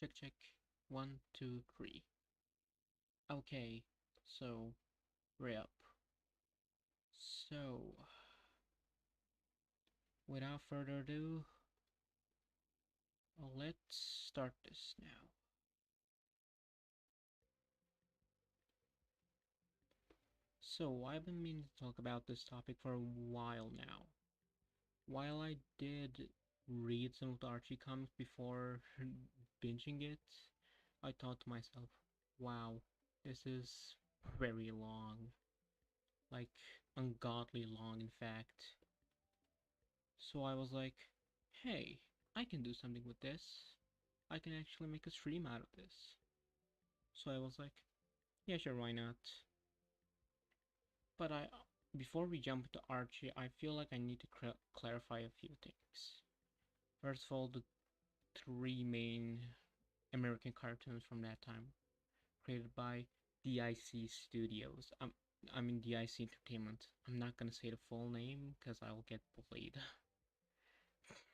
Check, check. One, two, three. Okay, so we're up. So, without further ado, let's start this now. So, I've been meaning to talk about this topic for a while now. While I did read some of the Archie comics before binging it, I thought to myself, wow, this is very long. Like, ungodly long, in fact. So I was like, hey, I can do something with this. I can actually make a stream out of this. So I was like, yeah, sure, why not? But before we jump into Archie, I feel like I need to clarify a few things. First of all, the three main American cartoons from that time, created by DIC Studios. I mean DIC Entertainment. I'm not gonna say the full name because I will get bullied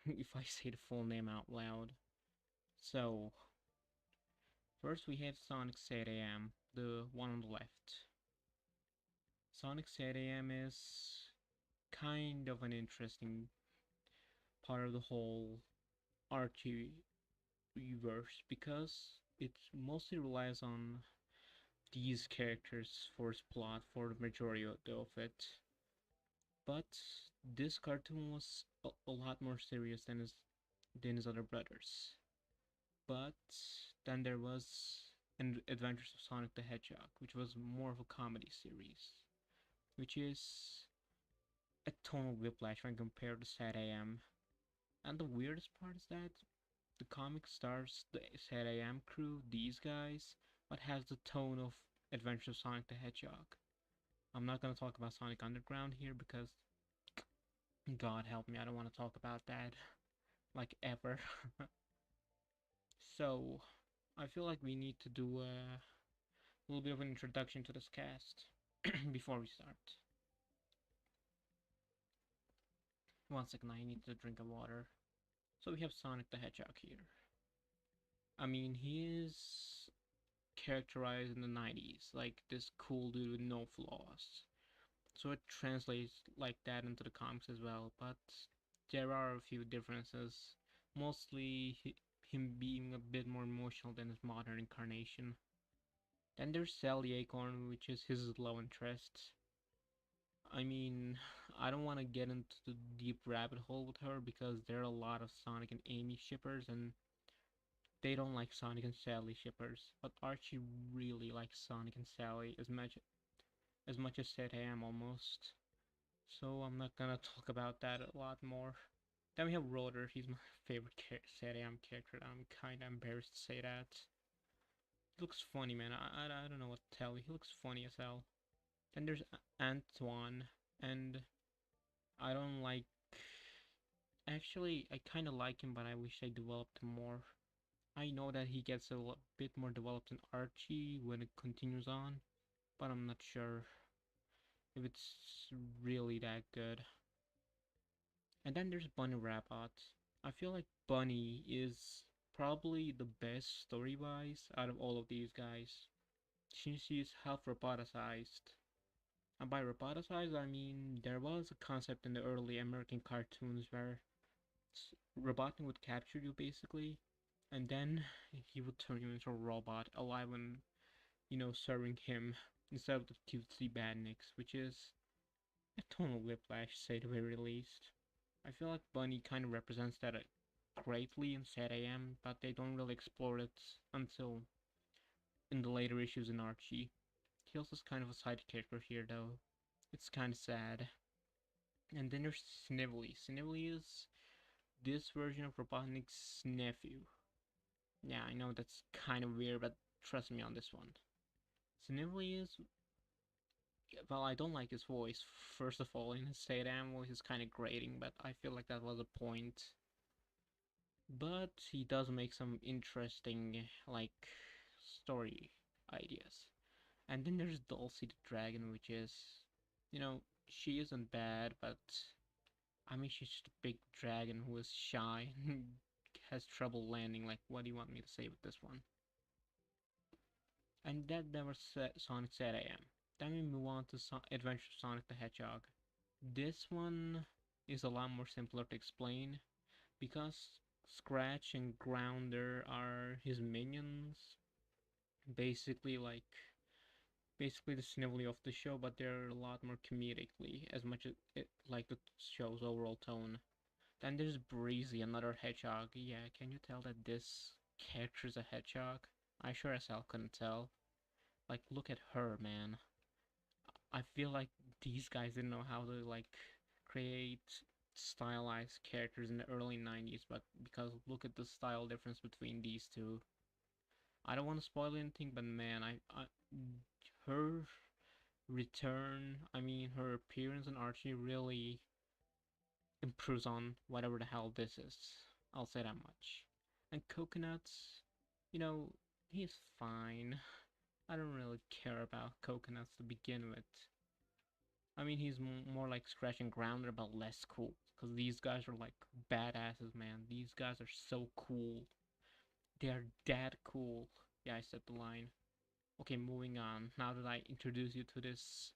if I say the full name out loud. So, first we have Sonic ZAM, the one on the left. Sonic ZAM is kind of an interesting part of the whole Archie universe because it mostly relies on these characters for its plot for the majority of it. But this cartoon was a lot more serious than his other brothers. But then there was an Adventures of Sonic the Hedgehog, which was more of a comedy series, which is a tonal whiplash when compared to Sad AM. And the weirdest part is that the comic stars the Sad AM crew, these guys, but has the tone of Adventures of Sonic the Hedgehog. I'm not gonna talk about Sonic Underground here because, God help me, I don't want to talk about that, like, ever. So, I feel like we need to do a little bit of an introduction to this cast before we start. One second, I need to drink of water. So we have Sonic the Hedgehog here. I mean, he is characterized in the 90s, like this cool dude with no flaws. So it translates like that into the comics as well, but there are a few differences. Mostly him being a bit more emotional than his modern incarnation. Then there's Sally Acorn, which is his love interest. I mean, I don't want to get into the deep rabbit hole with her because there are a lot of Sonic and Amy shippers, and they don't like Sonic and Sally shippers. But Archie really likes Sonic and Sally as much as said I am almost. So I'm not gonna talk about that a lot more. Then we have Rotor. He's my favorite said I am character. I'm kinda embarrassed to say that. He looks funny, man. I don't know what to tell you. He looks funny as hell. Then there's Antoine, and I don't like. Actually, I kind of like him, but I wish I developed him more. I know that he gets a bit more developed in Archie when it continues on, but I'm not sure if it's really that good. And then there's Bunny Rabbit. I feel like Bunny is probably the best story-wise out of all of these guys, since she's half roboticized. And by roboticized, I mean there was a concept in the early American cartoons where Robotnik would capture you basically, and then he would turn you into a robot, alive and, serving him instead of the cutesy badniks, which is a tonal whiplash, to say the very least. I feel like Bunny kind of represents that greatly in Sad AM, but they don't really explore it until in the later issues in Archie. He also is kind of a side character here, though. It's kind of sad. And then there's Snively. Snively is this version of Robotnik's nephew. Yeah, I know that's kind of weird, but trust me on this one. Snively is, well, I don't like his voice. First of all, in his Sad AM voice is kind of grating, but I feel like that was a point. But he does make some interesting, like, story ideas. And then there's Dulcie the Dragon, which is, she isn't bad, but I mean, she's just a big dragon who is shy and has trouble landing. Like, what do you want me to say with this one? And that never Sonic said I am. Then we move on to Adventure of Sonic the Hedgehog. This one is a lot more simpler to explain because Scratch and Grounder are his minions. Basically, basically the Snively of the show, but they're a lot more comedically, as much as it like the show's overall tone. Then there's Breezy, another hedgehog. Yeah, can you tell that this character is a hedgehog? I sure as hell couldn't tell. Like, look at her, man. I feel like these guys didn't know how to create stylized characters in the early 90s, but because look at the style difference between these two. I don't want to spoil anything, but man, her return, I mean her appearance in Archie really improves on whatever the hell this is. I'll say that much. And Coconuts, you know, he's fine. I don't really care about Coconuts to begin with. I mean, he's more like Scratch and Grounder, but less cool. Because these guys are like badasses, man. These guys are so cool. They are that cool. Yeah, I said the line. Okay, moving on. Now that I introduce you to this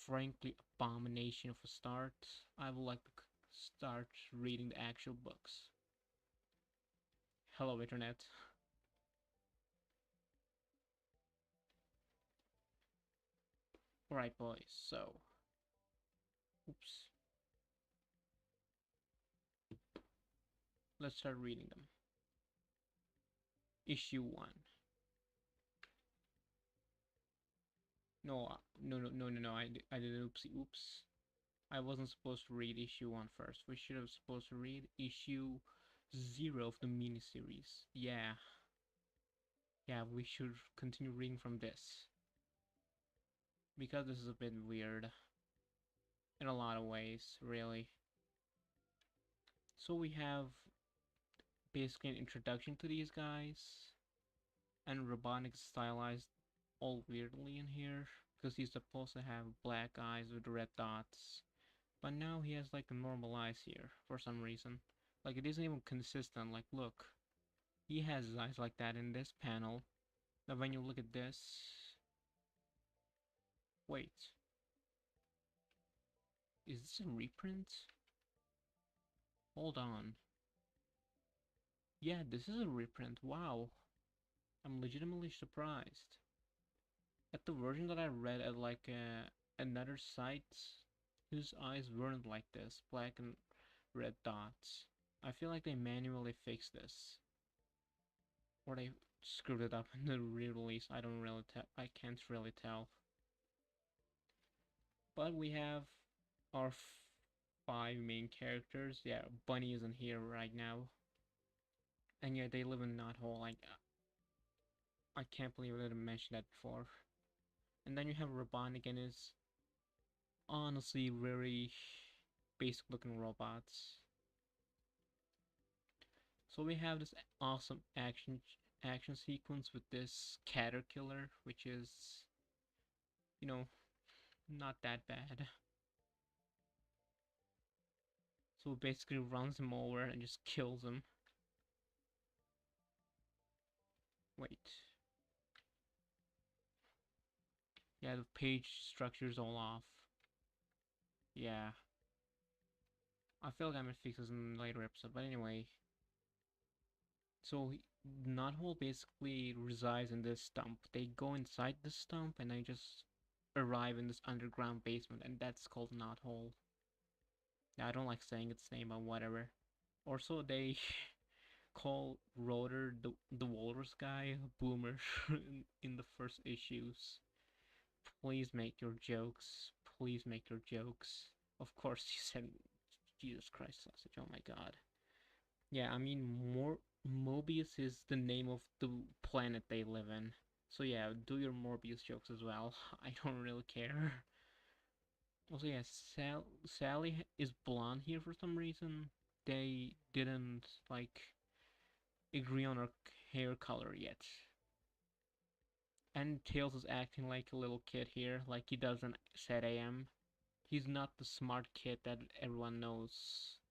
frankly abomination of a start, I would like to start reading the actual books. Hello, Internet. Alright, boys, so. Oops. Let's start reading them. Issue 1. No, I did oopsie, oops. I wasn't supposed to read issue 1 first. We should have supposed to read issue 0 of the miniseries. Yeah. Yeah, we should continue reading from this. Because this is a bit weird. In a lot of ways, really. So we have basically an introduction to these guys. And Robotnik is stylized all weirdly in here. Because he's supposed to have black eyes with red dots. But now he has like normal eyes here for some reason. Like it isn't even consistent. Like look, he has his eyes like that in this panel. Now when you look at this, wait, is this a reprint? Hold on. Yeah, this is a reprint. Wow, I'm legitimately surprised. At the version that I read at like another site, his eyes weren't like this, black and red dots. I feel like they manually fixed this. Or they screwed it up in the re-release. I don't really tell. I can't really tell. But we have our 5 main characters. Yeah, Bunny isn't here right now. And yeah, they live in Knothole. Like, I can't believe I didn't mention that before. And then you have Robotnik and his honestly very basic looking robots. So we have this awesome action sequence with this caterpillar, which is, you know, not that bad. So it basically runs him over and just kills him. Wait. Yeah, the page structure's all off. Yeah. I feel like I'm gonna fix this in a later episode, but anyway. So, Knothole basically resides in this stump. They go inside the stump and they just arrive in this underground basement, and that's called Knothole. Yeah, I don't like saying its name, but whatever. Also, they call Rotor the walrus guy Boomer in the first issues. Please make your jokes. Please make your jokes. Of course, you said Jesus Christ sausage. Oh my god. Yeah, I mean, Mobius is the name of the planet they live in. So yeah, do your Morbius jokes as well. I don't really care. Also, yeah, Sally is blonde here for some reason. They didn't, like, agree on her hair color yet. And Tails is acting like a little kid here, like he doesn't said AM. He's not the smart kid that everyone knows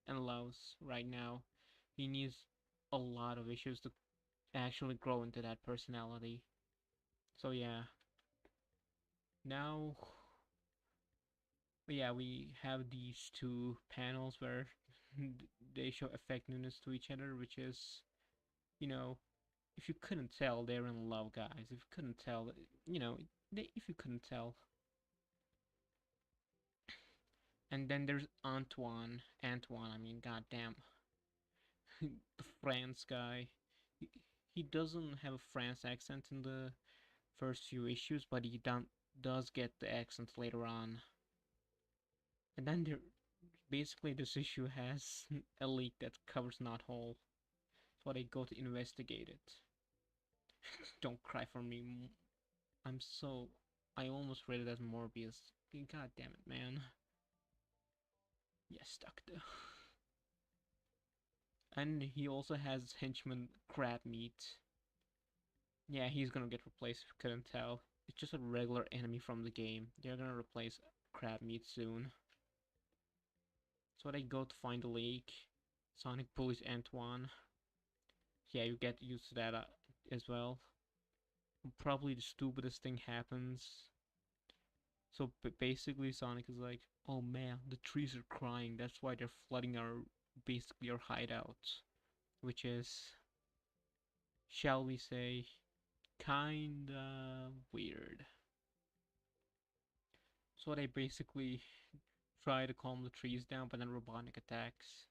and loves right now. He needs a lot of issues to actually grow into that personality. So yeah, now yeah, we have these two panels where they show effectiveness to each other, which is, you know, if you couldn't tell, they're in love, guys. If you couldn't tell, you know, if you couldn't tell. And then there's Antoine, I mean, goddamn, the France guy. He, he doesn't have a France accent in the first few issues, but he does get the accent later on. And then there, basically, this issue has a leak that covers Knot Hole, so they go to investigate it. Don't cry for me. I'm so. I almost read it as Morbius. God damn it, man. Yes, doctor. And he also has henchman crab meat. Yeah, he's gonna get replaced if you couldn't tell. It's just a regular enemy from the game. They're gonna replace crab meat soon. So they go to find the lake. Sonic bullies Antoine. Yeah, you get used to that as well. Probably the stupidest thing happens. So basically, Sonic is like, "Oh man, the trees are crying. That's why they're flooding our basically our hideout," which is, shall we say, kinda weird. So they basically try to calm the trees down, but then Robotnik attacks.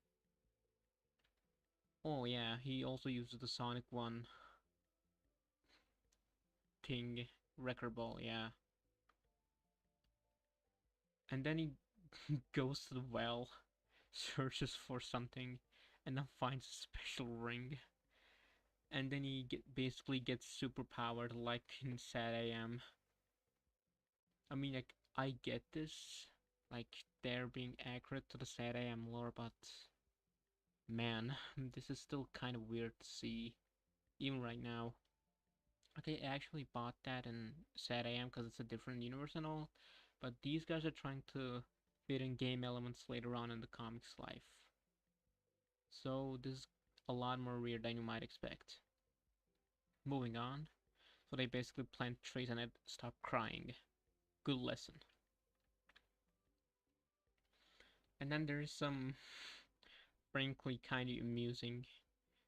Oh yeah, he also uses the Sonic one thing, Wrecker Ball, yeah. And then he goes to the well, searches for something, and then finds a special ring. And then he basically gets super powered like in Sad AM. I mean, like, I get this, like, they're being accurate to the Sad AM lore, but man, this is still kind of weird to see, even right now. Okay, I actually bought that in Sad AM because it's a different universe and all, but these guys are trying to fit in game elements later on in the comic's life. So this is a lot more weird than you might expect. Moving on. So they basically plant trees and it stop crying. Good lesson. And then there is some frankly kind of amusing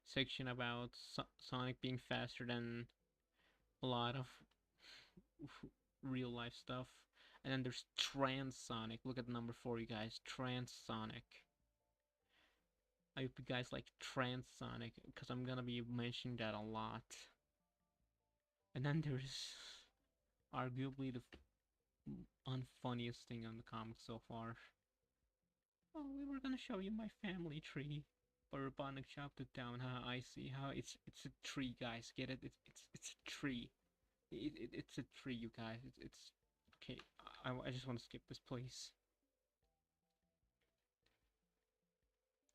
section about Sonic being faster than a lot of real life stuff. And then there's Trans Sonic. Look at number 4, you guys. Trans Sonic. I hope you guys like Trans Sonic because I'm gonna be mentioning that a lot. And then there's arguably the unfunniest thing on the comic so far. Oh, we were gonna show you my family tree, but Robotnik chopped it down. I see how it's a tree, guys. Get it? It's a tree. It's a tree, you guys. It's okay. I just want to skip this, please.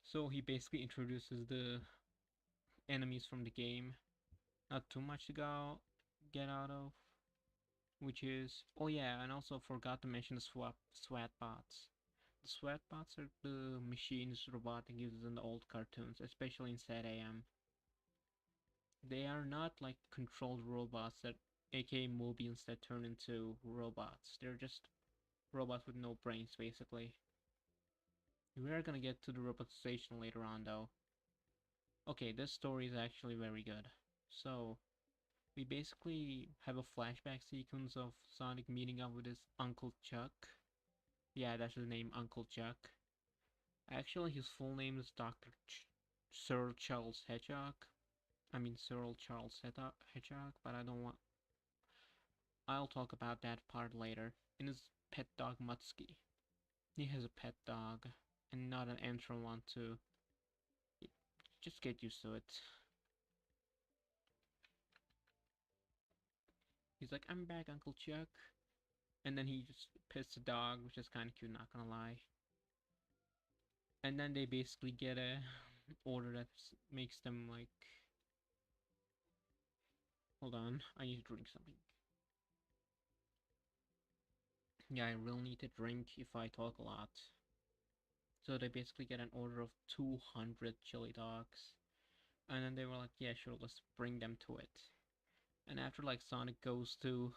So he basically introduces the enemies from the game. Not too much to go get out of, which is, oh yeah, and also forgot to mention the SWAT bots. The SWAT bots are the machines Robotnik uses in the old cartoons, especially in Sad AM. They are not like controlled robots that, aka Mobians, that turn into robots. They're just robots with no brains, basically. We are gonna get to the robotization later on, though. Okay, this story is actually very good. So, we basically have a flashback sequence of Sonic meeting up with his Uncle Chuck. Yeah, that's his name, Uncle Chuck. Actually, his full name is Dr. Sir Charles Hedgehog. I mean, Cyril Charles Hedgehog, but I don't want. I'll talk about that part later. In his pet dog Mutski. He has a pet dog, and not an entry one too. Just get used to it. He's like, I'm back, Uncle Chuck. And then he just pets the dog, which is kind of cute, not gonna lie. And then they basically get a order that makes them like... Hold on, I need to drink something. Yeah, I really need to drink if I talk a lot. So they basically get an order of 200 chili dogs, And then they were like, yeah, sure, let's bring them to it. And after like Sonic goes to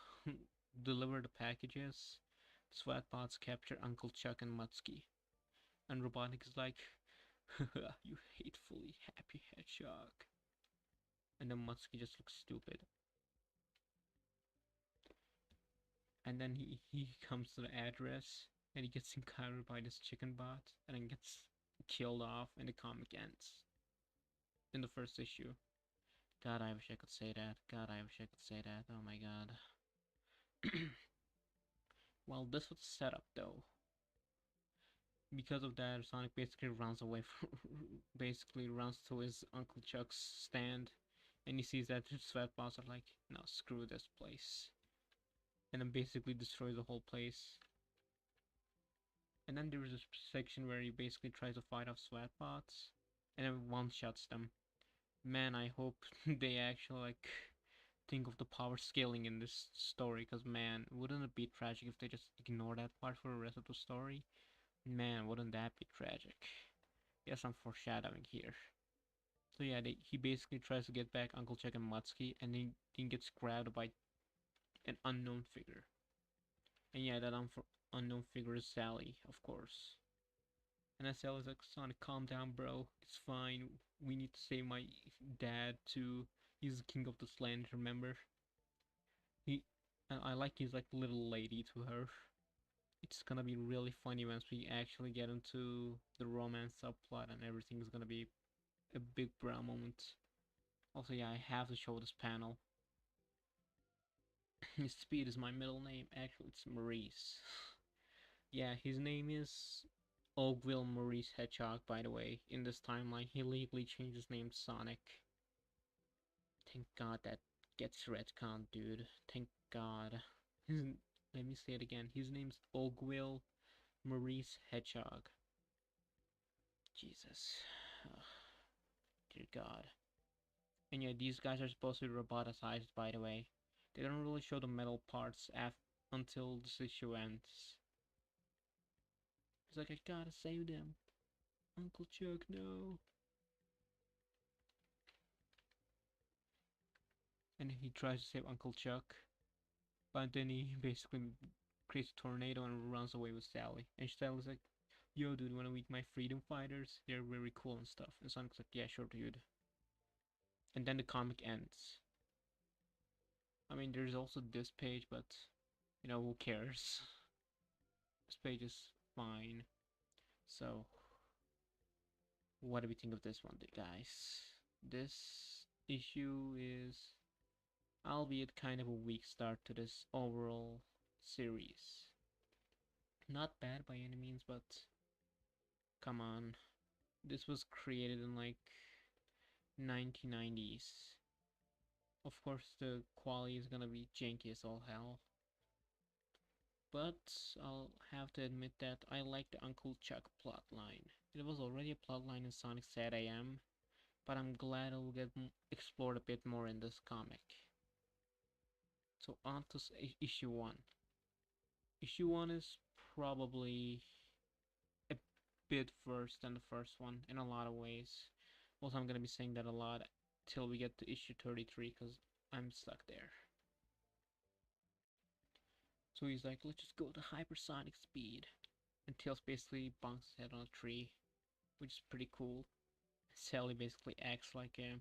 deliver the packages, Swatbots capture Uncle Chuck and Mutsky. And Robotnik is like, you hatefully happy hedgehog. And then Mutsky just looks stupid. And then he comes to the address and he gets encountered by this chicken bot and then gets killed off and the comic ends. In the first issue. God, I wish I could say that. God, I wish I could say that. Oh my god. Well, this was the setup though. Because of that, Sonic basically runs away from, basically runs to his Uncle Chuck's stand, and he sees that the Sweatbots are like, no, screw this place, and then basically destroys the whole place. And then there's this section where he basically tries to fight off Sweatbots, and then one-shots them. Man, I hope they actually like think of the power scaling in this story, because man, wouldn't it be tragic if they just ignore that part for the rest of the story? Man, wouldn't that be tragic? Yes, I'm foreshadowing here. So yeah, he basically tries to get back Uncle Chuck and Mutsky, and he gets grabbed by an unknown figure. And yeah, that unknown figure is Sally, of course. And then Sally's like, Sonic, calm down, bro. It's fine. We need to save my dad too. He's the king of this land, remember? He, and I like his like little lady to her. It's gonna be really funny once we actually get into the romance subplot and everything's gonna be a big brow moment. Also, yeah, I have to show this panel. His Speed is my middle name. Actually, it's Maurice. Yeah, his name is Oakville Maurice Hedgehog, by the way. In this timeline, he legally changed his name to Sonic. Thank God that gets retconned, dude. Thank God. Let me say it again. His name's Oakville Maurice Hedgehog. Jesus. Oh, dear God. And yeah, these guys are supposed to be roboticized, by the way. They don't really show the metal parts until this issue ends. He's like, I gotta save them. Uncle Chuck, no. And he tries to save Uncle Chuck, but then he basically creates a tornado and runs away with Sally. And Sally's like, yo, dude, wanna meet my freedom fighters? They're very cool and stuff. And Sonic's like, yeah, sure, dude. And then the comic ends. I mean, there's also this page, but, you know, who cares? This page is fine. So, what do we think of this one, guys? This issue is, albeit kind of a weak start to this overall series. Not bad by any means, but come on. This was created in like 1990s. Of course, the quality is gonna be janky as all hell. But I'll have to admit that I like the Uncle Chuck plotline. It was already a plotline in Sonic Sad AM, but I'm glad it will get explored a bit more in this comic. So on to issue 1. Issue 1 is probably a bit worse than the first one in a lot of ways. Also, I'm gonna be saying that a lot till we get to issue 33 because I'm stuck there. So he's like, let's just go to hypersonic speed. And Tails basically bonks his head on a tree, which is pretty cool. Sally basically acts like a...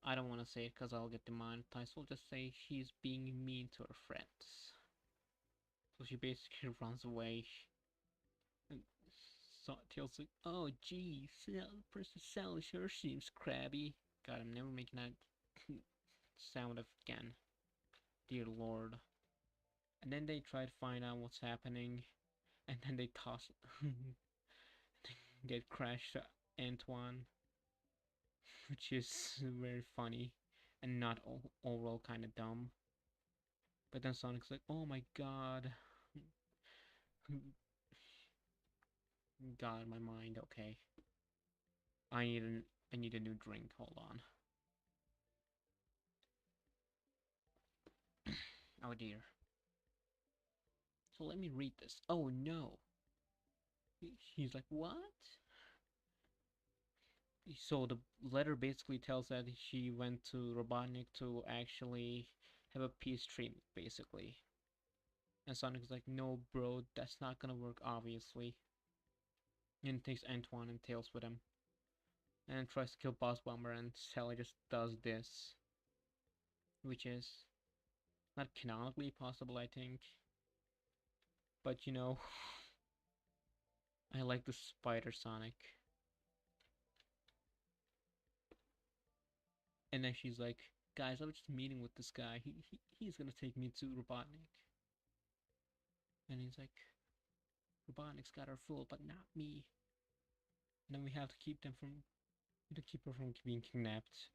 I don't want to say it because I'll get demonetized, so I'll just say she's being mean to her friends. So she basically runs away. And so Tails like, oh gee, Princess Sally sure seems crabby. God, I'm never making that sound again. Dear Lord. And then they try to find out what's happening, and then they toss get crashed Antoine, which is very funny and not overall kind of dumb. But then Sonic's like, oh my god. God, my mind, okay. I need a new drink, hold on. Oh dear. So let me read this. Oh no. He's like, what? So the letter basically tells that she went to Robotnik to actually have a peace treaty, basically. And Sonic's like, no, bro, that's not gonna work, obviously. And takes Antoine and Tails with him. And tries to kill Boss Bomber, and Sally just does this. Which is not canonically possible, I think. But you know, I like the Spider Sonic. And then she's like, guys, I was just meeting with this guy. He's gonna take me to Robotnik. And he's like, Robotnik's got her fooled, but not me. And then we have to keep them from to keep her from being kidnapped.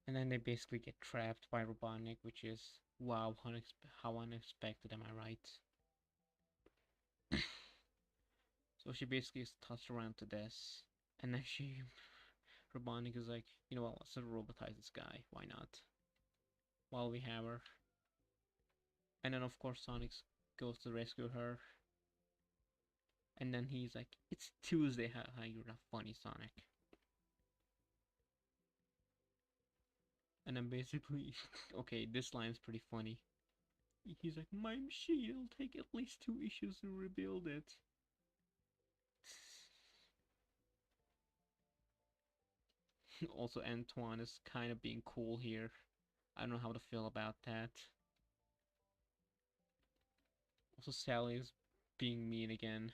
And then they basically get trapped by Robotnik, which is wow, how unexpected, am I right? So she basically is tossed around to this, and then Robotnik is like, you know what, let's robotize this guy. Why not? While we have her, and then of course Sonic goes to rescue her, and then he's like, "It's Tuesday. How you're not funny, Sonic." And then basically, okay, this line's pretty funny. He's like, "My machine, it'll take at least 2 issues to rebuild it." Also, Antoine is kind of being cool here. I don't know how to feel about that. Also, Sally is being mean again.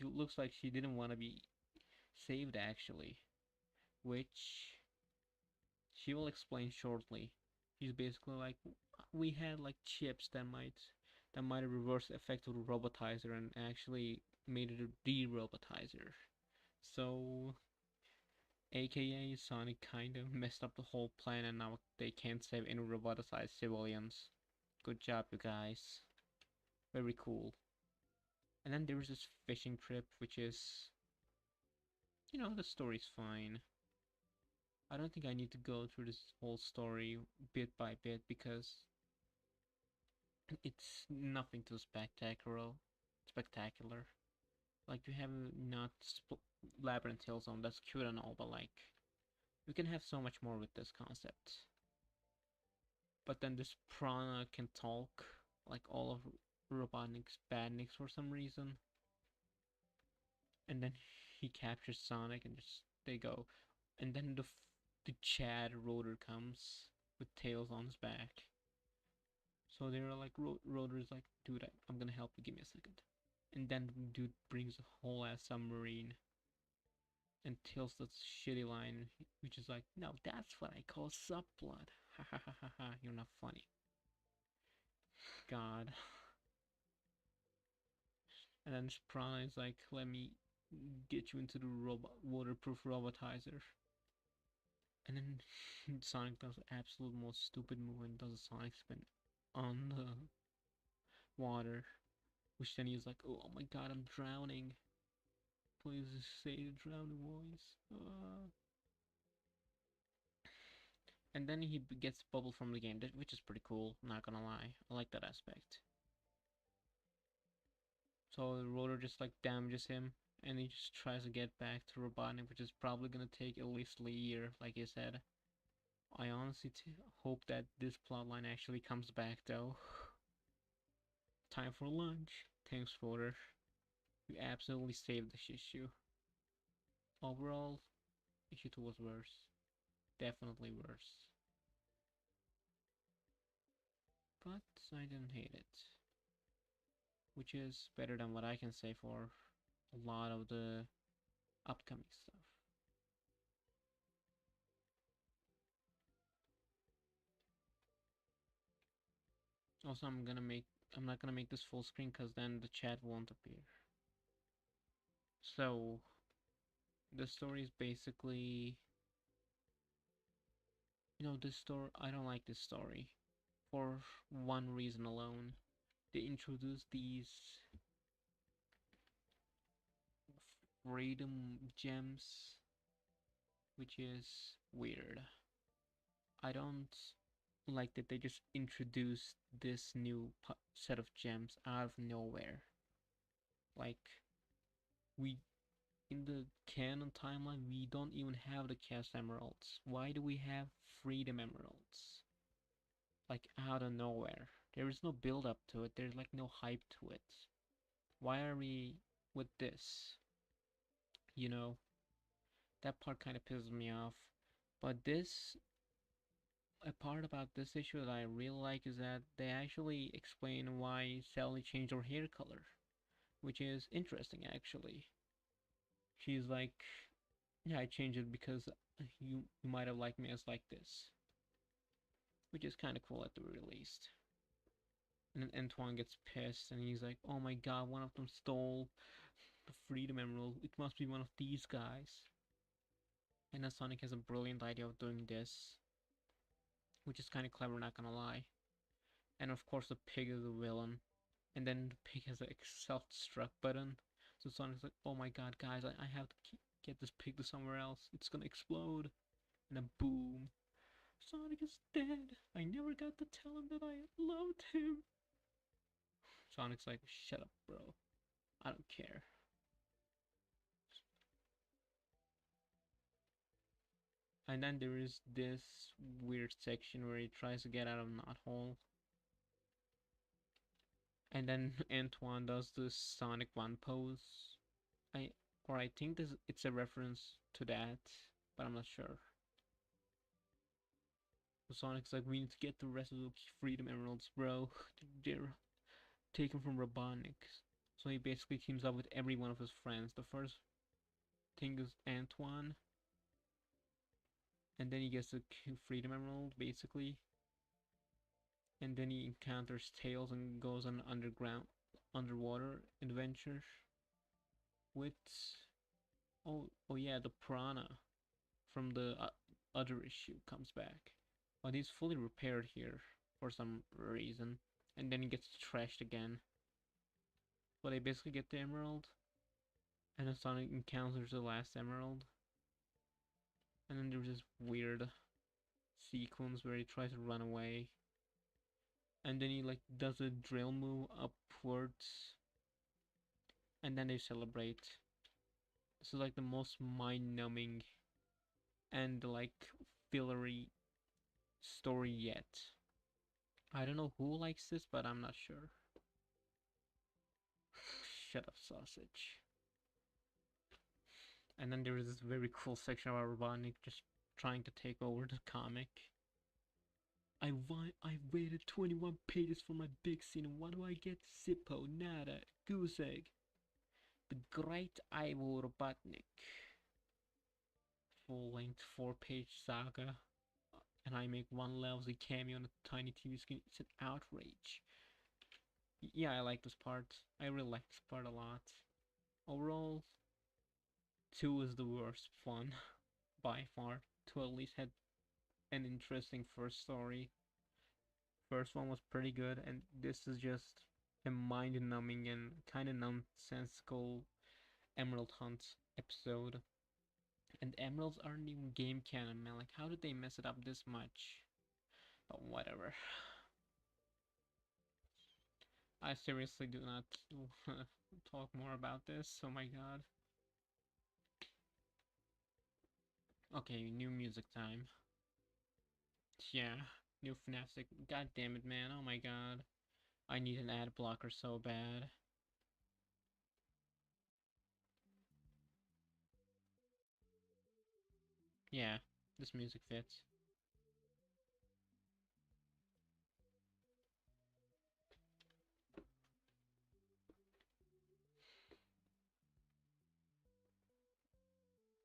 Looks like she didn't want to be saved, actually, which she will explain shortly. She's basically like, we had like chips that might have reversed the effect of the robotizer and actually made it a de-robotizer. So, aka Sonic kind of messed up the whole plan, and now they can't save any roboticized civilians. Good job, you guys. Very cool. And then there's this fishing trip, which is, the story's fine. I don't think I need to go through this whole story bit by bit because it's nothing too spectacular. Spectacular. Like you have not Labyrinth Hill Zone, that's cute and all, but like you can have so much more with this concept. But then this Prana can talk like all of Robotnik's badniks for some reason. And then he captures Sonic and just they go. And then the Chad Rotor comes with Tails on his back. So they're like, Rotor's like, dude, I'm gonna help you, give me a second. And then the dude brings a whole ass submarine. And Tails does a shitty line, which is like, no, that's what I call subblood. Ha ha ha ha ha, you're not funny. God. And then Prana is like, let me get you into the waterproof robotizer. And then Sonic does the absolute most stupid move and does a Sonic spin on the water. Which then he's like, oh my god, I'm drowning. Please say the drowning voice. And then he gets bubble from the game, which is pretty cool, not gonna lie. I like that aspect. So the rotor just like damages him, and he just tries to get back to Robotnik, which is probably gonna take at least a year, like I said. I honestly hope that this plotline actually comes back, though. Time for lunch. Thanks, Rotor. You absolutely saved this issue. Overall, issue 2 was worse. Definitely worse. But I didn't hate it. Which is better than what I can say for a lot of the upcoming stuff. Also, I'm not gonna make this full screen because then the chat won't appear. So, the story is basically, this story, I don't like this story for one reason alone. They introduce these freedom gems, which is weird. I don't like that they just introduced this new set of gems out of nowhere. Like, we in the canon timeline, we don't even have the Chaos Emeralds. Why do we have Freedom Emeralds? Like out of nowhere. There is no build up to it. There's like no hype to it. Why are we with this? You know, that part kind of pisses me off. But this, a part about this issue that I really like is that they actually explain why Sally changed her hair color, which is interesting actually. She's like, yeah, I changed it because you might have liked me as like this, which is kind of cool at the very least. And then Antoine gets pissed and he's like, oh my god, one of them stole the Freedom Emerald. It must be one of these guys. And then Sonic has a brilliant idea of doing this, which is kind of clever, not gonna lie. And of course, the pig is the villain. And then the pig has a self-destruct button. So Sonic's like, oh my god, guys, I have to get this pig to somewhere else. It's gonna explode. And then boom. Sonic is dead. I never got to tell him that I loved him. Sonic's like, shut up, bro. I don't care. And then there is this weird section where he tries to get out of Knothole. And then Antoine does the Sonic 1 pose. I I think it's a reference to that, but I'm not sure. So Sonic's like, we need to get the rest of the Freedom Emeralds, bro. They're taken from Robotnik. So he basically teams up with every one of his friends. The first thing is Antoine, and then he gets the Freedom Emerald, basically. And then he encounters Tails and goes on underwater adventure with oh yeah, the Piranha from the other issue comes back, but he's fully repaired here for some reason, and then he gets trashed again. But they basically get the emerald, and then Sonic encounters the last emerald, and then there's this weird sequence where he tries to run away, and then he like does a drill move upwards, and then they celebrate. This is like the most mind-numbing and like fillery story yet. I don't know who likes this, but I'm not sure. Shut up, sausage. And then there is this very cool section about Robotnik just trying to take over the comic. I waited 21 pages for my big scene, and what do I get? Zippo, nada, goose egg. The Great Ivo Robotnik. Full-length 4-page saga. And I make one lousy cameo on a tiny TV screen. It's an outrage. Yeah, I like this part. I really like this part a lot. Overall, 2 is the worst one, by far. 2 at least had an interesting first story. First one was pretty good, and this is just a mind-numbing and kind of nonsensical Emerald Hunt episode. And emeralds aren't even game canon, man. Like, how did they mess it up this much? But whatever. I seriously do not talk more about this. Oh my god. Okay, new music time. Yeah, new FNAF. God damn it, man. Oh my god. I need an ad blocker so bad. Yeah, this music fits.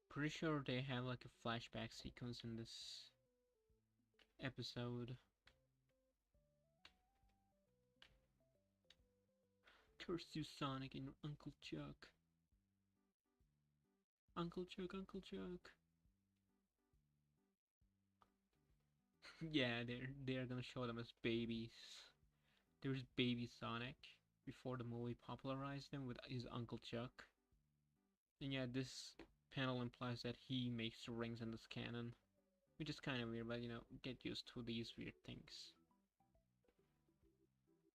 Pretty sure they have like a flashback sequence in this episode. Curse you, Sonic, and your Uncle Chuck. Uncle Chuck, Uncle Chuck. Yeah, they're gonna show them as babies. There's baby Sonic before the movie popularized him with his Uncle Chuck. And yeah, this panel implies that he makes the rings in this canon, which is kind of weird, but you know, get used to these weird things.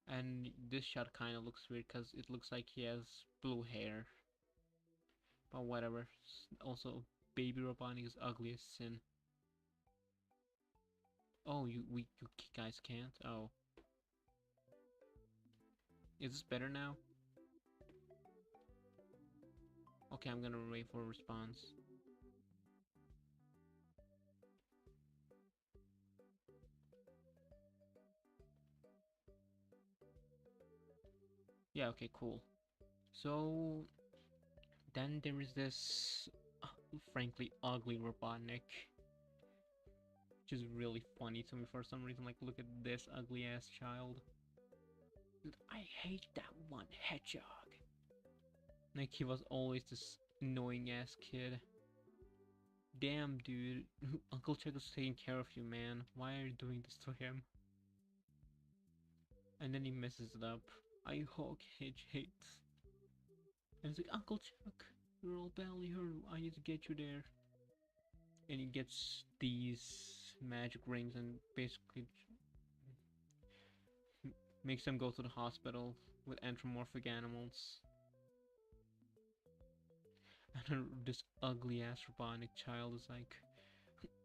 And this shot kind of looks weird because it looks like he has blue hair. But whatever. Also, Baby Robotnik is ugly as sin. Oh, you guys can't? Oh. Is this better now? Okay, I'm gonna wait for a response. Yeah, okay, cool. So, then there is this, frankly, ugly Robotnik. Which is really funny to me for some reason. Like, look at this ugly ass child. I hate that one hedgehog. Like, he was always this annoying ass kid. Damn, dude. Uncle Chuck is taking care of you, man. Why are you doing this to him? And then he messes it up. I hog hedge hates. And he's like, Uncle Chuck, you're all badly hurt. I need to get you there. And he gets these magic rings and basically makes them go to the hospital with anthropomorphic animals. And then this ugly ass Robotnik child is like,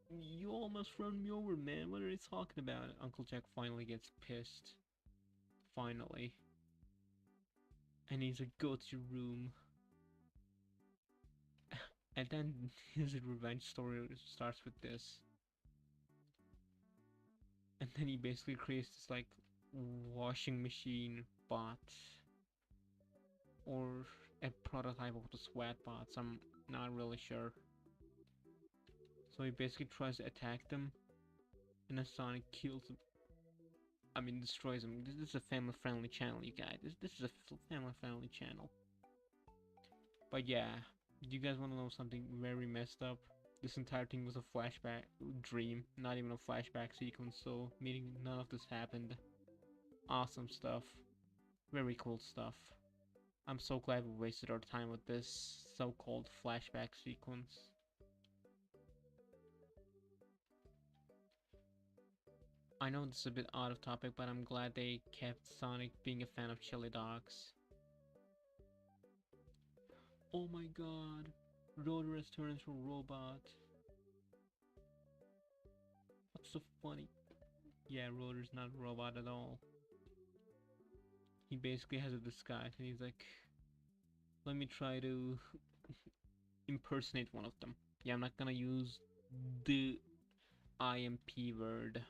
you almost run me over, man. What are you talking about? Uncle Jack finally gets pissed. Finally. And he's like, go to your room. And then his revenge story starts with this. And then he basically creates this like washing machine bot. Or a prototype of the SWAT bots, I'm not really sure. So he basically tries to attack them. And then Sonic kills him. I mean, destroys him. This is a family-friendly channel, you guys. This is a family-friendly channel. But yeah, do you guys want to know something very messed up? This entire thing was a flashback dream, not even a flashback sequence, so meaning none of this happened. Awesome stuff. Very cool stuff. I'm so glad we wasted our time with this so-called flashback sequence. I know this is a bit out of topic, but I'm glad they kept Sonic being a fan of chili dogs. Oh my god, Rotor has turned into a robot. What's so funny? Yeah, Rotor's not a robot at all. He basically has a disguise and he's like, let me try to impersonate one of them. Yeah, I'm not gonna use the IMP word.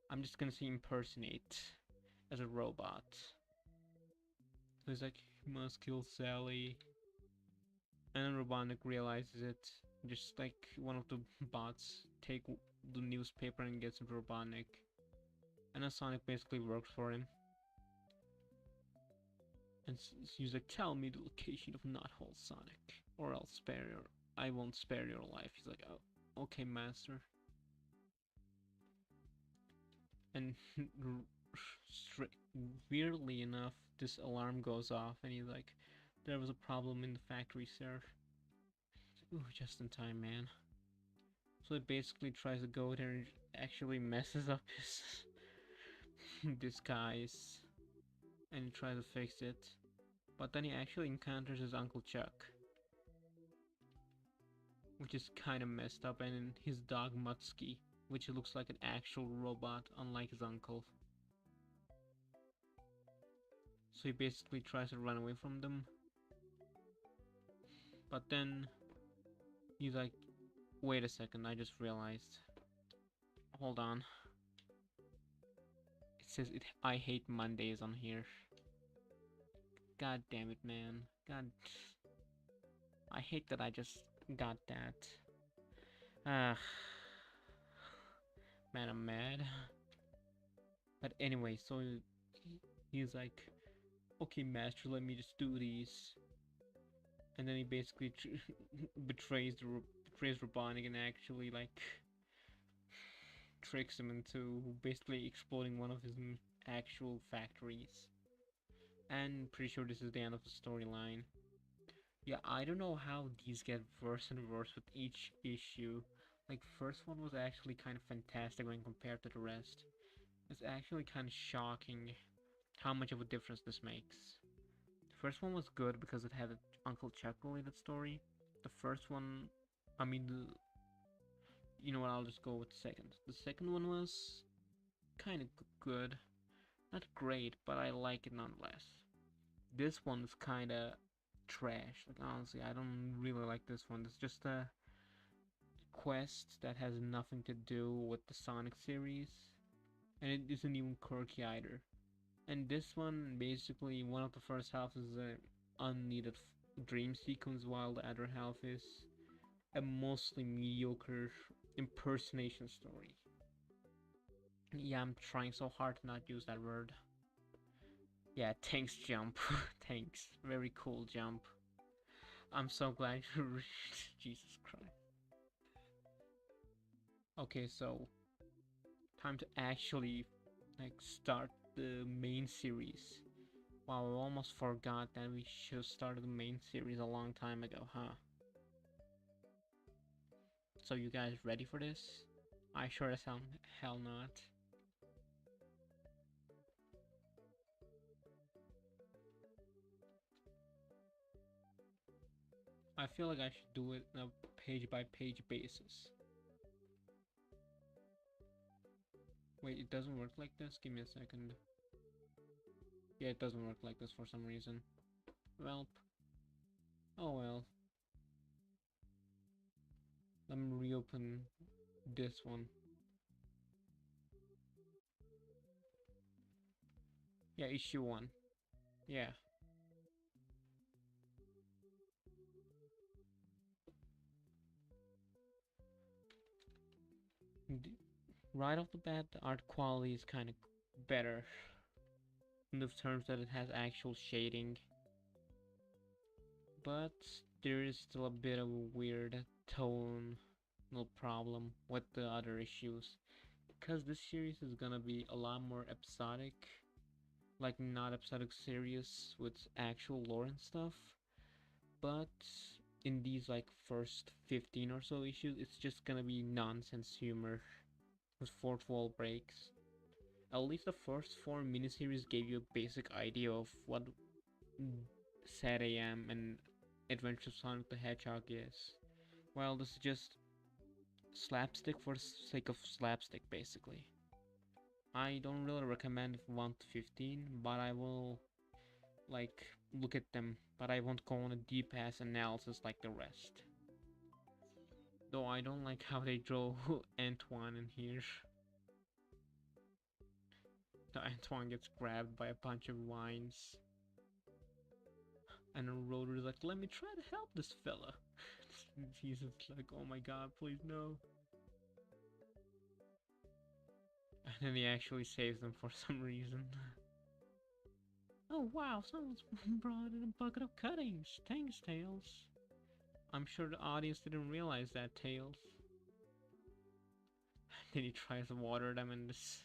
I'm just gonna say impersonate as a robot. So he's like, you must kill Sally. And then Robotnik realizes it. Just like one of the bots take the newspaper and gets into Robotnik. And then Sonic basically works for him. And he's like, tell me the location of Knothole, Sonic, or I'll spare your, I won't spare your life. He's like, oh, okay, master. And weirdly enough, this alarm goes off, and he's like, there was a problem in the factory, sir. Ooh, just in time, man. So it basically tries to go there and actually messes up his disguise. And he tries to fix it. But then he actually encounters his Uncle Chuck. Which is kind of messed up, and his dog Mutsky, which looks like an actual robot, unlike his uncle. So he basically tries to run away from them. But then he's like, wait a second, I just realized. Hold on. It says I hate Mondays on here. God damn it, man. God. I hate that I just got that. Ah. Man, I'm mad. But anyway, so he's like, okay, master, let me just do these. And then he basically betrays Robotnik and actually like tricks him into basically exploding one of his actual factories. And pretty sure this is the end of the storyline. Yeah, I don't know how these get worse and worse with each issue. Like, first one was actually kind of fantastic when compared to the rest. It's actually kind of shocking how much of a difference this makes. The first one was good because it had a Uncle Chuck related story. The first one, I mean, you know what? I'll just go with the second. The second one was kind of good, not great, but I like it nonetheless. This one's kind of trash. Like honestly, I don't really like this one. It's just a quest that has nothing to do with the Sonic series, and it isn't even quirky either. And this one, basically, one of the first halves is a unneeded dream sequence, while the other half is a mostly mediocre impersonation story. Yeah, I'm trying so hard to not use that word. Yeah, thanks, jump. Thanks. Very cool jump. I'm so glad you read. Jesus Christ. Okay, so time to actually like start the main series. Wow, I almost forgot that we should have started the main series a long time ago, huh? So you guys ready for this? I sure as hell not. I feel like I should do it on a page by page basis. Wait, it doesn't work like this? Give me a second. Yeah, it doesn't work like this for some reason. Welp. Oh well. Let me reopen this one. Yeah, issue 1. Yeah. Right off the bat, the art quality is kind of better in the terms that it has actual shading. But there is still a bit of a weird tone, no problem with the other issues. Because this series is gonna be a lot more episodic, like not episodic serious with actual lore and stuff. But in these like first 15 or so issues, it's just gonna be nonsense humor with fourth wall breaks. At least the first 4 miniseries gave you a basic idea of what Sad AM and Adventures of Sonic the Hedgehog is. Well, this is just slapstick for the sake of slapstick, basically. I don't really recommend 1 to 15, but I will like look at them, but I won't go on a deep ass analysis like the rest. Though I don't like how they draw Antoine in here. The Antoine gets grabbed by a bunch of vines. And a rotor is like, let me try to help this fella. He's just like, oh my god, please no. And then he actually saves them for some reason. Oh wow, someone's brought in a bucket of cuttings. Thanks, Tails. I'm sure the audience didn't realize that, Tails. Then he tries to water them and this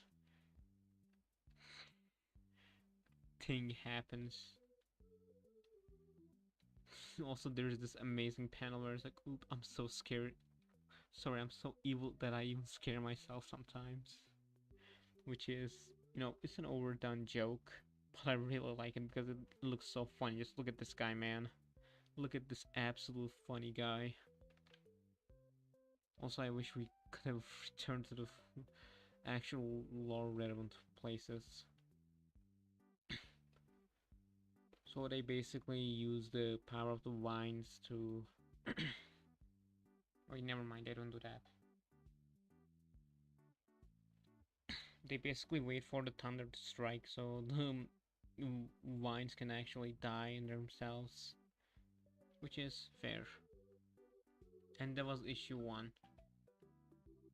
thing happens. Also, there's this amazing panel where it's like, oop, I'm so scared. Sorry, I'm so evil that I even scare myself sometimes. Which is, you know, it's an overdone joke, but I really like it because it looks so funny. Just look at this guy, man. Look at this absolute funny guy. Also, I wish we could have returned to the actual lore relevant places. So they basically use the power of the vines to... Wait, never mind, they don't do that. They basically wait for the thunder to strike so the vines can actually die in themselves. Which is fair. And that was issue 1.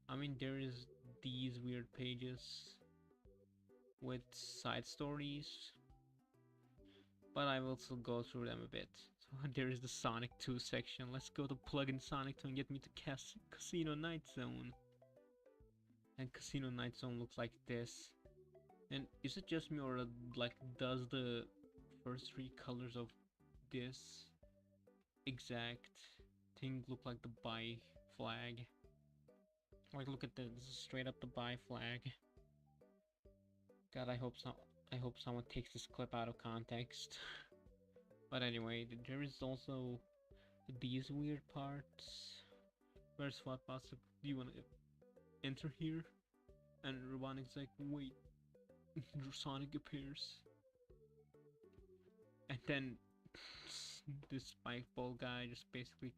I mean, there is these weird pages with side stories, but I will still go through them a bit. So there is the Sonic 2 section. Let's go to plug-in Sonic 2 and get me to Casino Night Zone. And Casino Night Zone looks like this. And is it just me, or like does the first 3 colors of this exact thing look like the buy flag? Like, look at this. This is straight up the buy flag. God, I hope someone takes this clip out of context. But anyway, there is also these weird parts where SWAT bots like, do you want to enter here? And Robonic's like, wait, Sonic appears. And then this spike ball guy just basically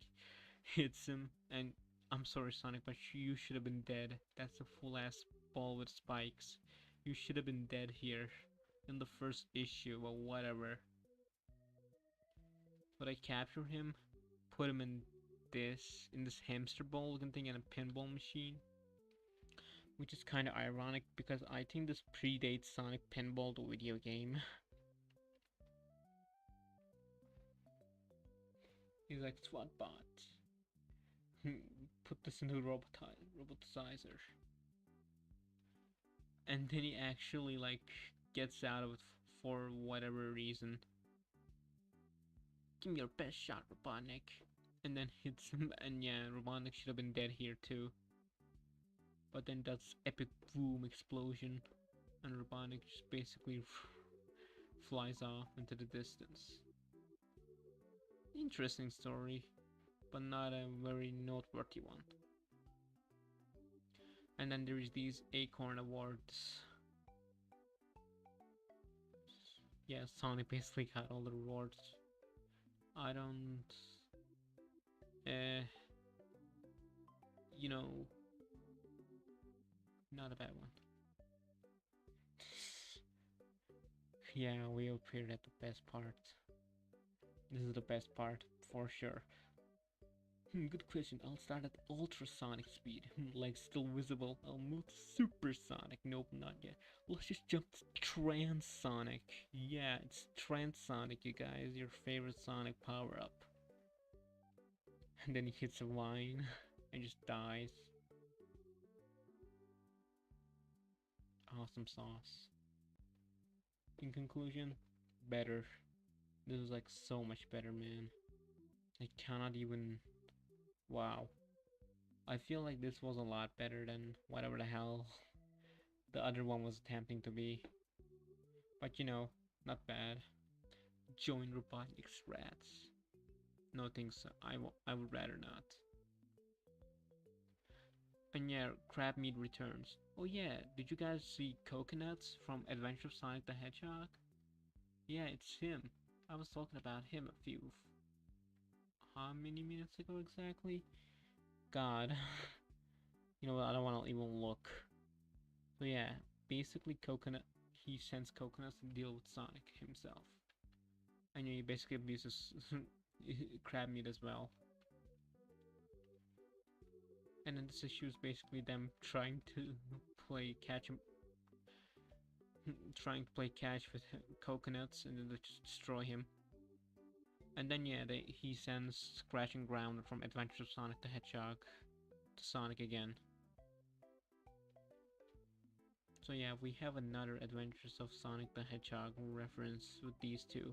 hits him. And I'm sorry, Sonic, but you should have been dead. That's a full ass ball with spikes. You should have been dead here in the first issue, but whatever. But I capture him, put him in this hamster ball looking thing, and a pinball machine, which is kind of ironic because I think this predates Sonic Pinball, the video game. He's like, SWAT bot, put this into the robotizer, and then he actually like gets out of it for whatever reason. Give me your best shot, Robotnik. And then hits him, and yeah, Robotnik should have been dead here too. But then does epic boom explosion, and Robotnik just basically flies off into the distance. Interesting story, but not a very noteworthy one. And then there is these Acorn Awards. Yeah, Sonic basically got all the rewards. I don't... you know... Not a bad one. Yeah, we appeared at the best part. This is the best part, for sure. Good question. I'll start at ultrasonic speed. Like still visible. I'll move to supersonic. Nope, not yet. Let's just jump to transonic. Yeah, it's transonic, you guys. Your favorite Sonic power-up. And then he hits a line and just dies. Awesome sauce. In conclusion, better. This is like so much better, man. I cannot even... Wow. I feel like this was a lot better than whatever the hell the other one was attempting to be. But you know, not bad. Join Robotnik's rats. No thanks, I would rather not. And yeah, Crab Meat returns. Oh yeah, did you guys see Coconuts from Adventure of Sonic the Hedgehog? Yeah, it's him. I was talking about him a few... How many minutes ago exactly? God. You know what, I don't want to even look. So yeah, basically Coconut, he sends Coconuts to deal with Sonic himself. And he basically abuses Crab Meat as well. And then this issue is basically them trying to play catch him, trying to play catch with Coconuts and then they just destroy him. And then yeah, he sends Scratch and Ground from Adventures of Sonic the Hedgehog to Sonic again. So yeah, we have another Adventures of Sonic the Hedgehog reference with these two.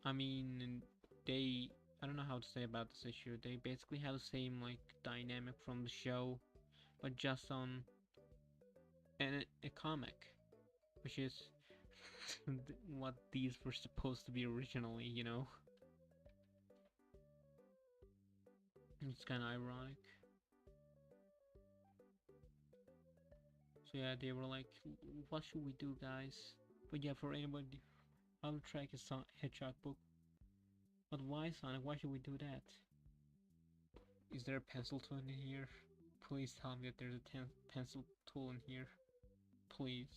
I mean, I don't know how to say about this issue. They basically have the same like dynamic from the show, but just on a comic, which is what these were supposed to be originally, you know? It's kind of ironic. So yeah, they were like, what should we do, guys? But yeah, for anybody, I'll track a Hedgehog book. But why, Sonic? Why should we do that? Is there a pencil tool in here? Please tell me that there's a pencil tool in here. Please.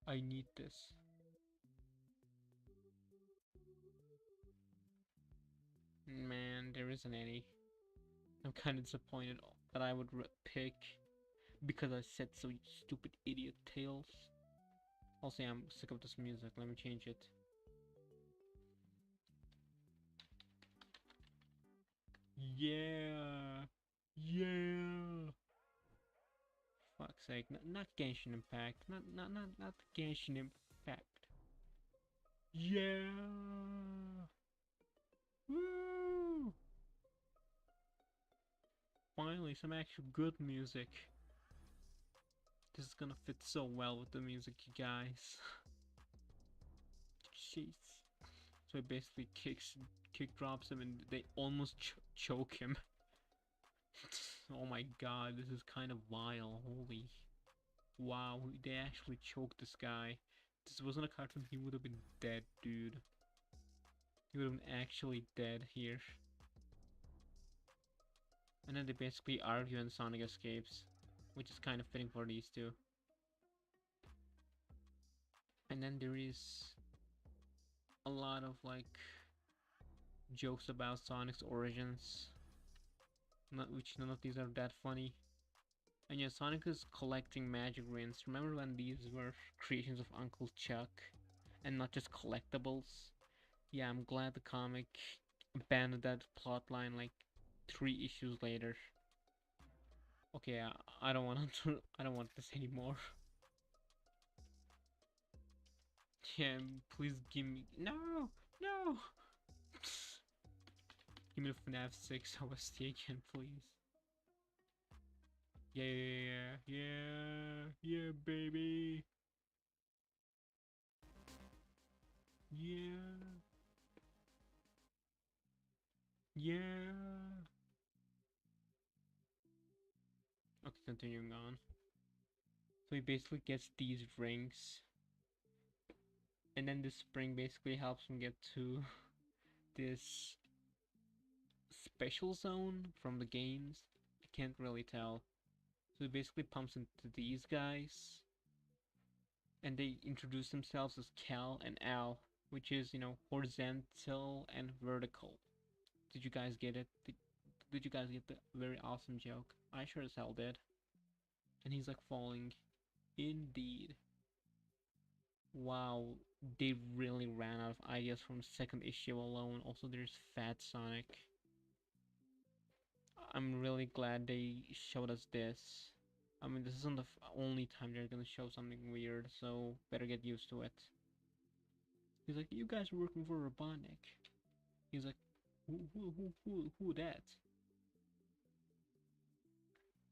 I need this. Man, there isn't any. I'm kind of disappointed that I would pick because I said so, you stupid idiot Tails. Also, I'm sick of this music. Let me change it. Yeah, yeah. Fuck's sake, not Genshin Impact, not Genshin Impact. Yeah. Woo! Finally, some actual good music. This is gonna fit so well with the music, you guys. Jeez. So he basically kick drops him, and they almost choke him. Oh my god, this is kind of vile. Holy. Wow, they actually choked this guy. This wasn't a cartoon, he would have been dead, dude. He would have been actually dead here. And then they basically argue and Sonic escapes, which is kind of fitting for these two. And then there is a lot of like jokes about Sonic's origins, which none of these are that funny. And yeah, Sonic is collecting magic rings. Remember when these were creations of Uncle Chuck and not just collectibles? Yeah, I'm glad the comic abandoned that plotline like 3 issues later. Okay, I don't want to. I don't want this anymore. Yeah, please give me no. Give me the FNAF 6 OST again, please. Yeah, baby. Yeah, yeah. Okay, continuing on. So he basically gets these rings, and then this spring basically helps him get to this special zone from the games. I can't really tell. So he basically pumps into these guys, and they introduce themselves as Cal and Al, which is, you know, horizontal and vertical. Did you guys get it? Did you guys get the very awesome joke? I sure as hell did. And he's like falling. Indeed. Wow, they really ran out of ideas from the second issue alone. Also, there's Fat Sonic. I'm really glad they showed us this. I mean, this isn't the only time they're gonna show something weird, so better get used to it. He's like, you guys are working for Robotnik. He's like, who that?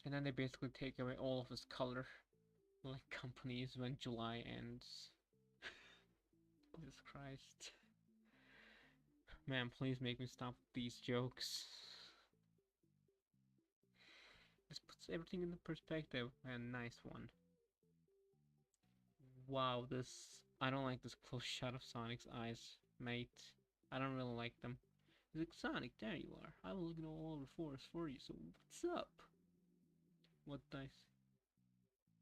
And then they basically take away all of his color, like companies when July ends. Jesus Christ. Man, please make me stop these jokes. This puts everything into perspective. A nice one. Wow, this... I don't like this close shot of Sonic's eyes, mate. I don't really like them. He's like, Sonic, there you are. I was looking all over the forest for you, so what's up? What dice?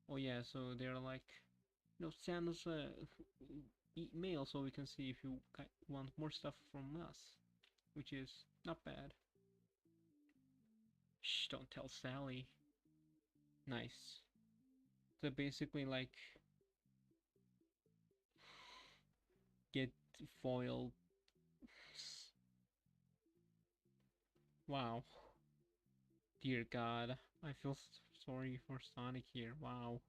Oh yeah, so they're like, you know, send us a mail so we can see if you want more stuff from us, which is not bad. Shh, don't tell Sally. Nice. So basically, like, get foiled. Wow. Dear God, I feel sorry for Sonic here. Wow.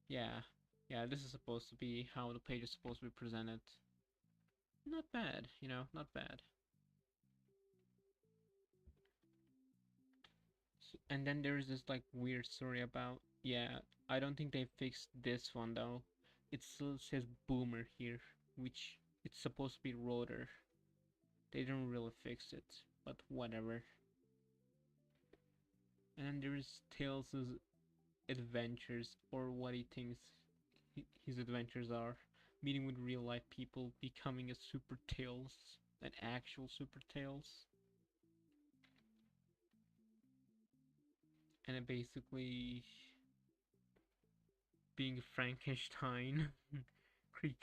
Yeah. Yeah, this is supposed to be how the page is supposed to be presented. Not bad, you know, not bad. So, and then there's this like weird story about, yeah, I don't think they fixed this one though. It still says Boomer here, which it's supposed to be Rotor. They didn't really fix it, but whatever. And then there's Tails' adventures, or what he thinks his adventures are. Meeting with real life people, becoming a Super Tails, an actual Super Tails. And it basically being a Frankenstein creature.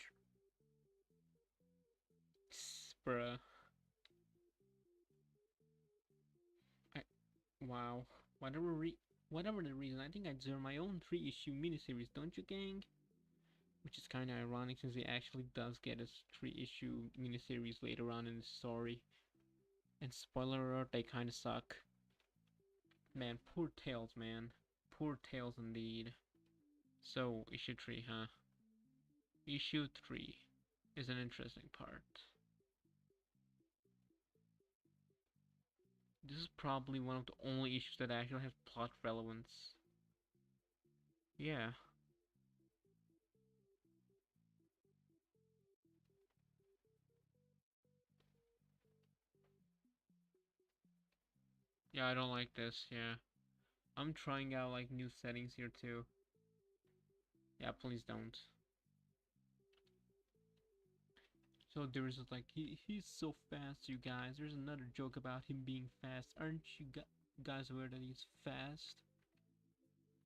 Bruh. Wow. Whatever the reason, I think I deserve my own 3-issue miniseries, don't you, gang? Which is kinda ironic since he actually does get a 3-issue miniseries later on in the story. And spoiler alert, they kinda suck. Man, poor Tails, man. Poor Tails indeed. So, issue 3, huh? Issue 3 is an interesting part. This is probably one of the only issues that actually have plot relevance. Yeah. Yeah, I don't like this, yeah. I'm trying out like new settings here too. Yeah, please don't. So there is like he's so fast, you guys. There's another joke about him being fast. Aren't you guys aware that he's fast?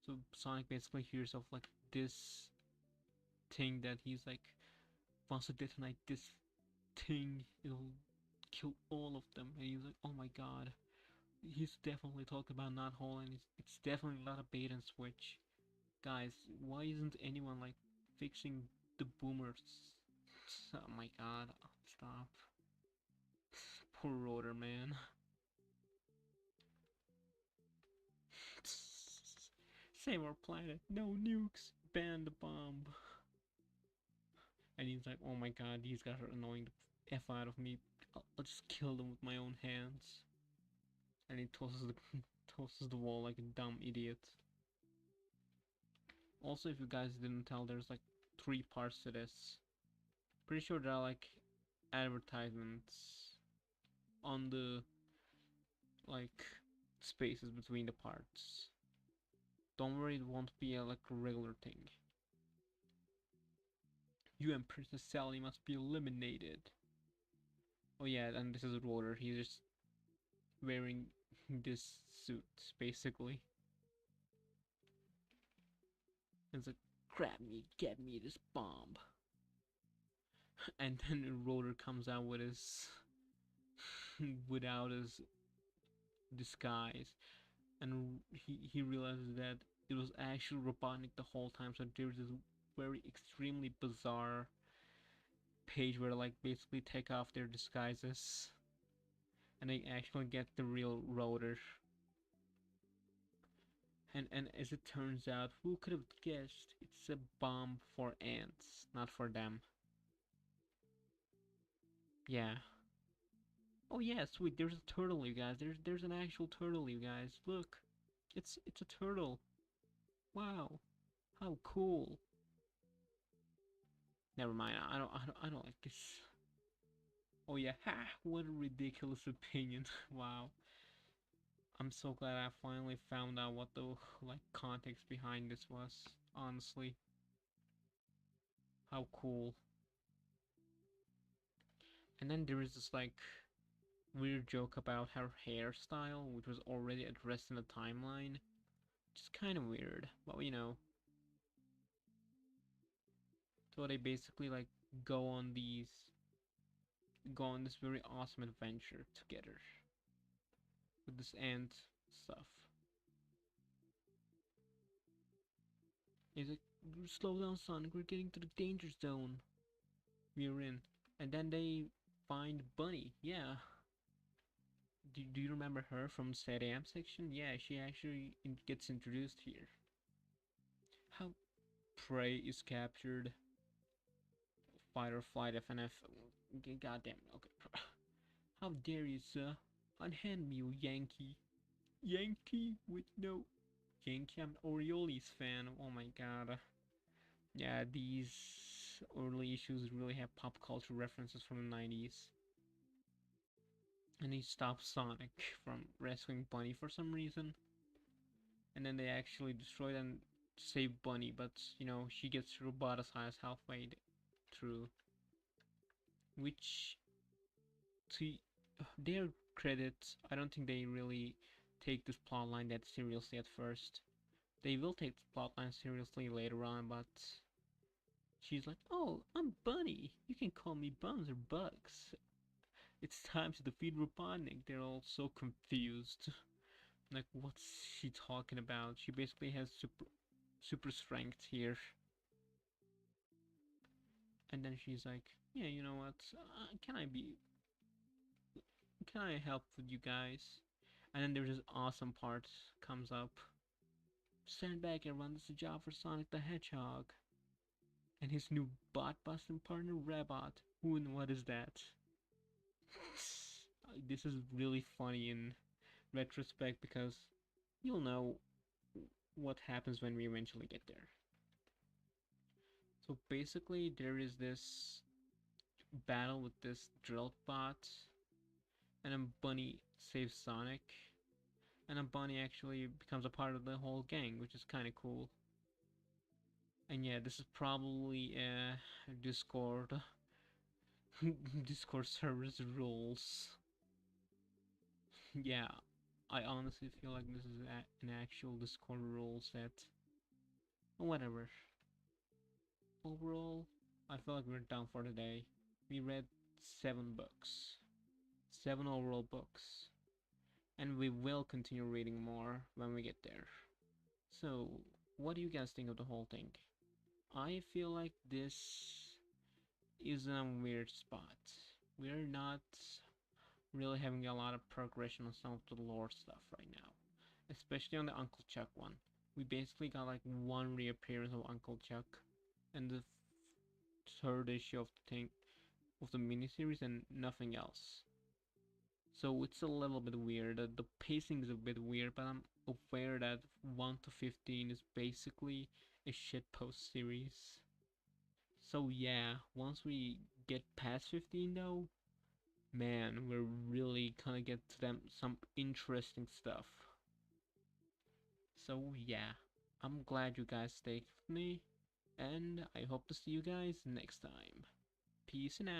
So Sonic basically hears of like this thing that he's like wants to detonate this thing. It'll kill all of them, and he's like, oh my god. He's definitely talking about not holding. It's definitely not a bait and switch. Guys, why isn't anyone like fixing the boomers? Oh my god, stop. Poor Rotor, man. Save our planet. No nukes. Ban the bomb. And he's like, oh my god, these guys are annoying the F out of me. I'll just kill them with my own hands. And he tosses the tosses the wall like a dumb idiot. Also, if you guys didn't tell, there's like 3 parts to this. Pretty sure there are like advertisements on the like spaces between the parts. Don't worry, it won't be like a regular thing. You and Princess Sally must be eliminated. Oh yeah, and this is Rotor. He's just wearing this suit, basically. It's like, grab me, get me this bomb. And then Rotor comes out with his without his disguise, and he realizes that it was actually Robotnik the whole time. So there's this very extremely bizarre page where like basically take off their disguises and they actually get the real Rotor. And as it turns out, who could have guessed? It's a bomb for ants, not for them. Yeah. Oh yeah, sweet. There's a turtle, you guys. There's an actual turtle, you guys. Look, it's a turtle. Wow, how cool. Never mind. I don't like this. Oh yeah, ha! What a ridiculous opinion. Wow. I'm so glad I finally found out what the like context behind this was. Honestly, how cool. And then there is this like weird joke about her hairstyle, which was already addressed in the timeline. Which is kind of weird, but you know. So they basically like go on these, go on this very awesome adventure together with this ant stuff. He's like, slow down, Sonic. We're getting to the danger zone. We're in, and then they find Bunny. Yeah. Do you remember her from Sad Am section? Yeah, she actually gets introduced here. How prey is captured. Fight or flight FNF. Goddamn. Okay. How dare you, sir? Unhand me, you Yankee. Yankee with no Yankee. I'm an Orioles fan. Oh my god. Yeah, these early issues really have pop culture references from the 90s. And he stops Sonic from rescuing Bunny for some reason. And then they actually destroy and save Bunny, but you know, she gets roboticized halfway through. Which, to their credit, I don't think they really take this plotline that seriously at first. They will take the plotline seriously later on, but she's like, oh, I'm Bunny. You can call me Buns or Bugs. It's time to defeat Robotnik. They're all so confused. Like, what's she talking about? She basically has super strength here. And then she's like, yeah, you know what? Can I help with you guys? And then there's this awesome part comes up. Stand back, everyone. This is a job for Sonic the Hedgehog and his new bot busting partner, Rabot. Who and what is that? This is really funny in retrospect because you'll know what happens when we eventually get there. So basically, there is this battle with this drill bot, and a bunny saves Sonic, and a bunny actually becomes a part of the whole gang, which is kind of cool. And yeah, this is probably a Discord Discord service rules. Yeah, I honestly feel like this is an actual Discord rule set. Whatever. Overall, I feel like we're done for today. We read 7 books. 7 overall books. And we will continue reading more when we get there. So, what do you guys think of the whole thing? I feel like this is a weird spot. We're not really having a lot of progression on some of the lore stuff right now. Especially on the Uncle Chuck one. We basically got like one reappearance of Uncle Chuck and the third issue of the thing of the miniseries and nothing else. So it's a little bit weird. The pacing is a bit weird, but I'm aware that 1 to 15 is basically a shitpost series. So yeah, once we get past 15 though, man, we're really gonna get to them some interesting stuff. So yeah, I'm glad you guys stayed with me, and I hope to see you guys next time. Peace and out.